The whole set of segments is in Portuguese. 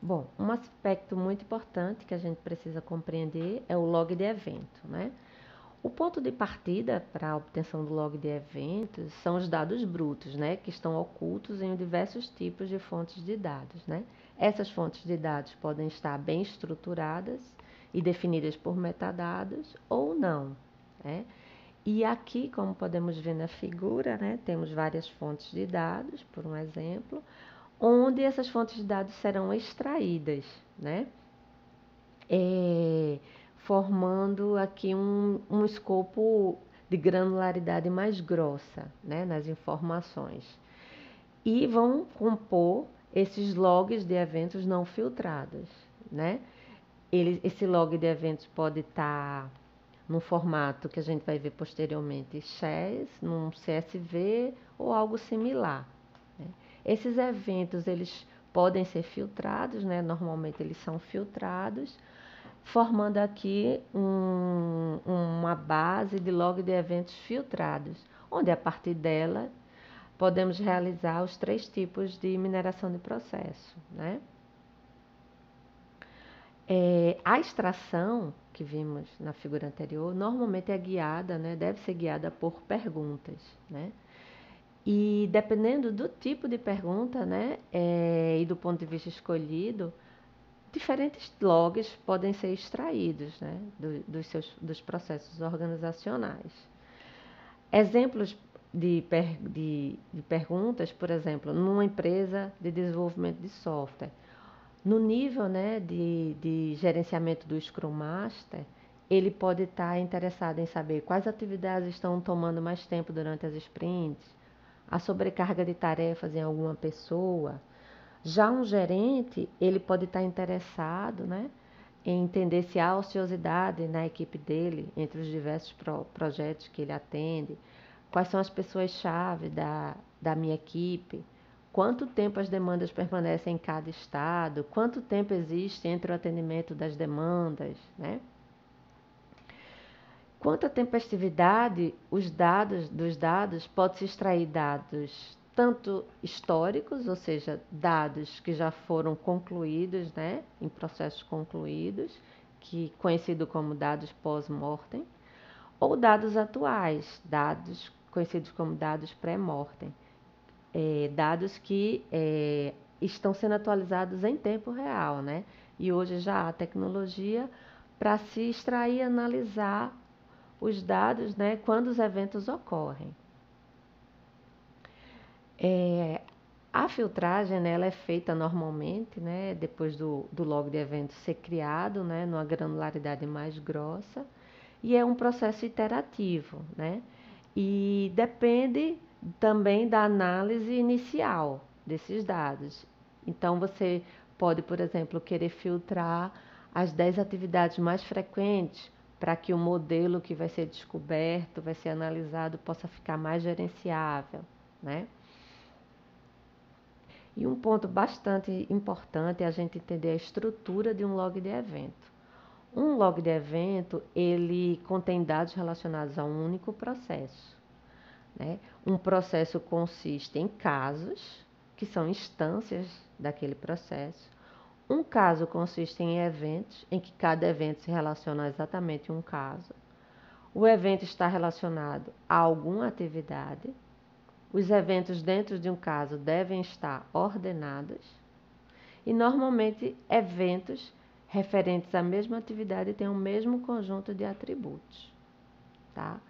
Bom, um aspecto muito importante que a gente precisa compreender é o log de evento, né? O ponto de partida para a obtenção do log de eventos são os dados brutos, né, que estão ocultos em diversos tipos de fontes de dados, né? Essas fontes de dados podem estar bem estruturadas e definidas por metadados ou não, né? E aqui, como podemos ver na figura, né, temos várias fontes de dados, por um exemplo, onde essas fontes de dados serão extraídas, né? É, formando aqui um escopo de granularidade mais grossa, né, nas informações. E vão compor esses logs de eventos não filtrados, né? Esse log de eventos pode estar num formato que a gente vai ver posteriormente, SHARES, num CSV ou algo similar, né? Esses eventos, eles podem ser filtrados, né? Normalmente eles são filtrados, formando aqui uma base de log de eventos filtrados, onde a partir dela podemos realizar os 3 tipos de mineração de processo, né? A extração que vimos na figura anterior normalmente é guiada, né? Deve ser guiada por perguntas, né? E dependendo do tipo de pergunta, né, e do ponto de vista escolhido, diferentes logs podem ser extraídos, né, dos processos organizacionais. Exemplos de perguntas, por exemplo, numa empresa de desenvolvimento de software. No nível, né, de gerenciamento do Scrum Master, ele pode estar interessado em saber quais atividades estão tomando mais tempo durante as sprints, a sobrecarga de tarefas em alguma pessoa. Já um gerente, ele pode estar interessado, né, em entender se há ociosidade na equipe dele, entre os diversos projetos que ele atende, quais são as pessoas-chave da minha equipe, quanto tempo as demandas permanecem em cada estado, quanto tempo existe entre o atendimento das demandas, né? Quanto à tempestividade, dos dados pode-se extrair dados tanto históricos, ou seja, dados que já foram concluídos, né, em processos concluídos, que conhecido como dados pós-mortem, ou dados atuais, dados conhecidos como dados pré-mortem, dados que estão sendo atualizados em tempo real, né? E hoje já há tecnologia para se extrair e analisar os dados, né, quando os eventos ocorrem. A filtragem, né, ela é feita normalmente, né, depois do log de evento ser criado, né, numa granularidade mais grossa, e é um processo iterativo, né, e depende também da análise inicial desses dados. Então, você pode, por exemplo, querer filtrar as 10 atividades mais frequentes para que o modelo que vai ser descoberto, vai ser analisado, possa ficar mais gerenciável, né? E um ponto bastante importante é a gente entender a estrutura de um log de evento. Um log de evento, ele contém dados relacionados a um único processo, né? Um processo consiste em casos, que são instâncias daquele processo. Um caso consiste em eventos, em que cada evento se relaciona a exatamente um caso. O evento está relacionado a alguma atividade. Os eventos dentro de um caso devem estar ordenados. E normalmente eventos referentes à mesma atividade têm o mesmo conjunto de atributos, tá?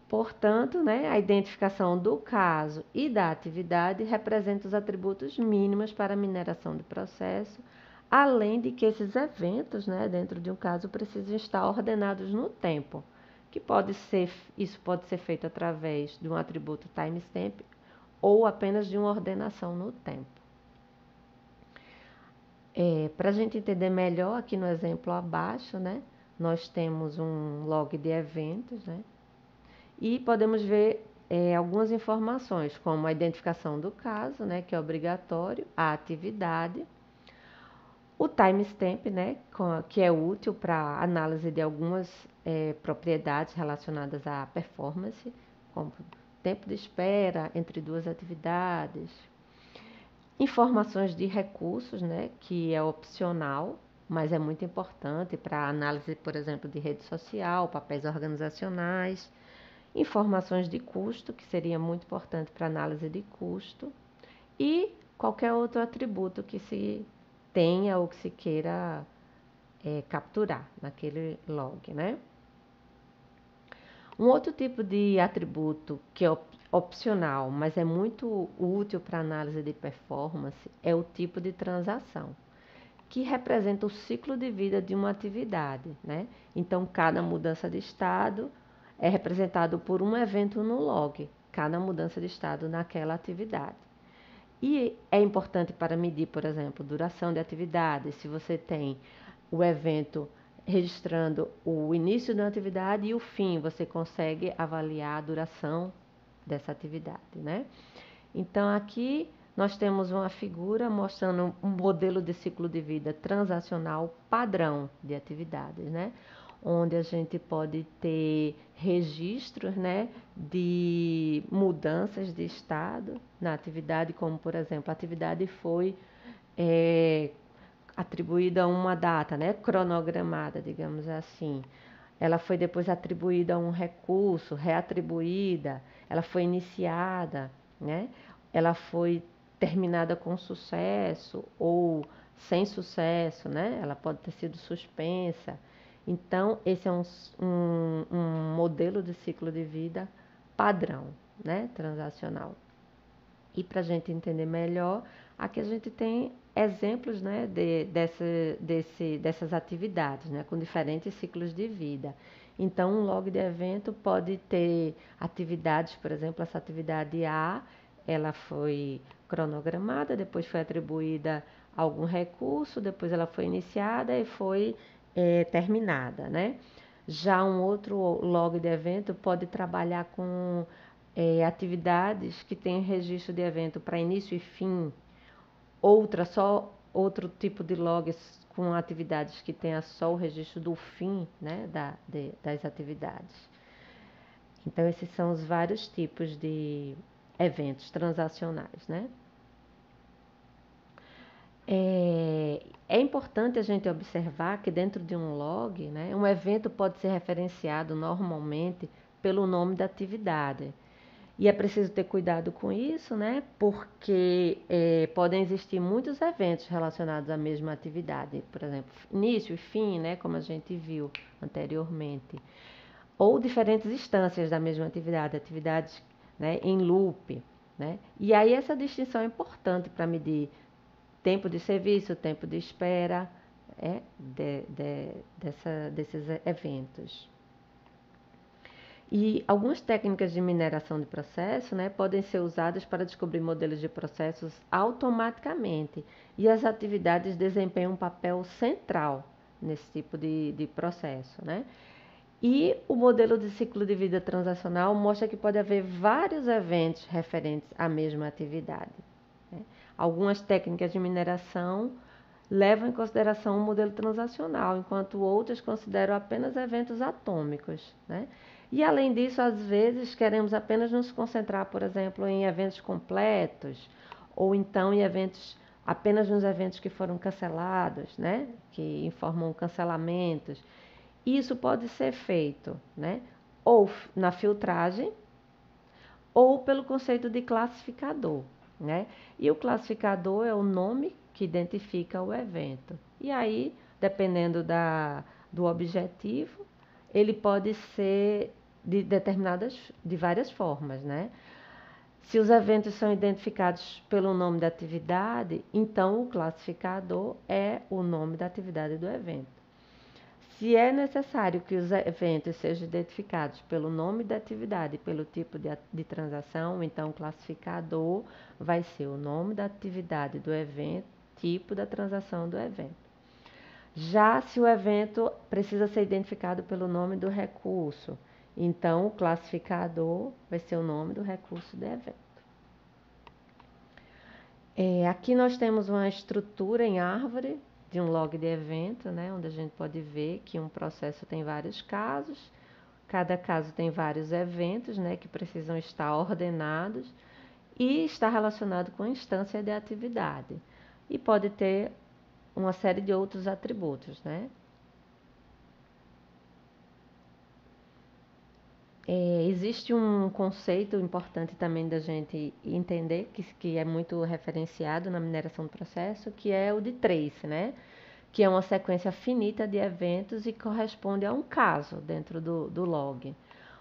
Portanto, né, a identificação do caso e da atividade representa os atributos mínimos para a mineração do processo, além de que esses eventos, né, dentro de um caso, precisam estar ordenados no tempo, isso pode ser feito através de um atributo timestamp ou apenas de uma ordenação no tempo. Para a gente entender melhor, aqui no exemplo abaixo, né, nós temos um log de eventos, né, e podemos ver algumas informações, como a identificação do caso, né, que é obrigatório, a atividade, o timestamp, né, que é útil para análise de algumas propriedades relacionadas à performance, como tempo de espera entre duas atividades, Informações de recursos, né, que é opcional, mas é muito importante para análise, por exemplo, de rede social, papéis organizacionais. Informações de custo, que seria muito importante para análise de custo. E qualquer outro atributo que se tenha ou que se queira capturar naquele log, né? Um outro tipo de atributo que é opcional, mas é muito útil para análise de performance, é o tipo de transação, que representa o ciclo de vida de uma atividade, né? Então, cada mudança de estado é representado por um evento no log, cada mudança de estado naquela atividade. E é importante para medir, por exemplo, duração de atividade, se você tem o evento registrando o início da atividade e o fim, você consegue avaliar a duração dessa atividade, né? Então, aqui nós temos uma figura mostrando um modelo de ciclo de vida transacional padrão de atividades, né? Onde a gente pode ter registros, né, de mudanças de estado na atividade, como, por exemplo, a atividade foi atribuída a uma data, né, cronogramada, digamos assim. Ela foi depois atribuída a um recurso, reatribuída, ela foi iniciada, né? Ela foi terminada com sucesso ou sem sucesso, né? Ela pode ter sido suspensa. Então, esse é um modelo de ciclo de vida padrão, né? Transacional. E para a gente entender melhor, aqui a gente tem exemplos, né, dessas atividades, né, com diferentes ciclos de vida. Então, um log de evento pode ter atividades, por exemplo, essa atividade A, ela foi cronogramada, depois foi atribuída algum recurso, depois ela foi iniciada e foi terminada, né? Já um outro log de evento pode trabalhar com atividades que têm registro de evento para início e fim, só outro tipo de logs com atividades que tenha só o registro do fim, né, das atividades. Então, esses são os vários tipos de eventos transacionais, né? É importante a gente observar que dentro de um log, né, um evento pode ser referenciado normalmente pelo nome da atividade. E é preciso ter cuidado com isso, né? Porque podem existir muitos eventos relacionados à mesma atividade, por exemplo, início e fim, né? Como a gente viu anteriormente, ou diferentes instâncias da mesma atividade, atividades, né, em loop, né? E aí essa distinção é importante para medir tempo de serviço, tempo de espera, desses eventos. E algumas técnicas de mineração de processo, né, podem ser usadas para descobrir modelos de processos automaticamente. E as atividades desempenham um papel central nesse tipo de processo, né? E o modelo de ciclo de vida transacional mostra que pode haver vários eventos referentes à mesma atividade, né? Algumas técnicas de mineração levam em consideração o modelo transacional, enquanto outras consideram apenas eventos atômicos, né? E além disso, às vezes queremos apenas nos concentrar, por exemplo, em eventos completos, ou então em apenas nos eventos que foram cancelados, né? Que informam cancelamentos. Isso pode ser feito, né, ou na filtragem ou pelo conceito de classificador, né? E o classificador é o nome que identifica o evento. E aí, dependendo do objetivo, ele pode ser de várias formas, né? Se os eventos são identificados pelo nome da atividade, então o classificador é o nome da atividade do evento. Se é necessário que os eventos sejam identificados pelo nome da atividade e pelo tipo de transação, então o classificador vai ser o nome da atividade do evento, tipo da transação do evento. Já se o evento precisa ser identificado pelo nome do recurso, então o classificador vai ser o nome do recurso do evento. Aqui nós temos uma estrutura em árvore de um log de evento, né, onde a gente pode ver que um processo tem vários casos, cada caso tem vários eventos, né, que precisam estar ordenados, e está relacionado com instância de atividade. E pode ter uma série de outros atributos, né? Existe um conceito importante também da gente entender, que é muito referenciado na mineração do processo, que é o de trace, né? Que é uma sequência finita de eventos e corresponde a um caso dentro do log.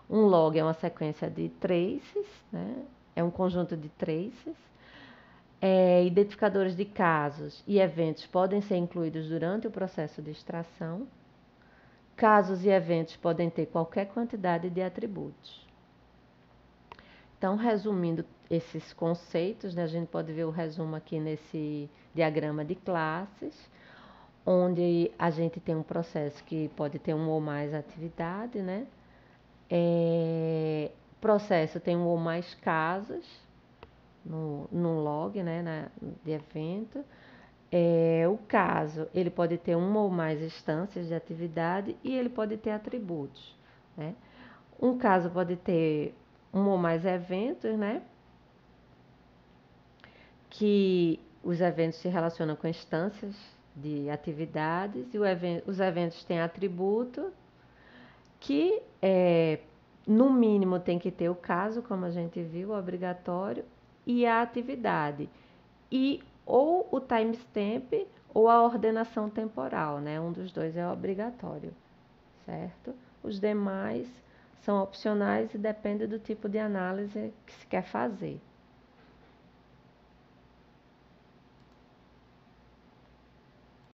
Um log é uma sequência de traces, né? É um conjunto de traces. Identificadores de casos e eventos podem ser incluídos durante o processo de extração. Casos e eventos podem ter qualquer quantidade de atributos. Então, resumindo esses conceitos, né, a gente pode ver o resumo aqui nesse diagrama de classes, onde a gente tem um processo que pode ter uma ou mais atividade, né? Processo tem um ou mais casos no log, né, de evento. O caso, ele pode ter uma ou mais instâncias de atividade e ele pode ter atributos, né? Um caso pode ter um ou mais eventos, né? Que os eventos se relacionam com instâncias de atividades e os eventos têm atributo que, no mínimo, tem que ter o caso, como a gente viu, obrigatório, e a atividade. E ou o timestamp ou a ordenação temporal, né? Um dos dois é obrigatório, certo? Os demais são opcionais e dependem do tipo de análise que se quer fazer.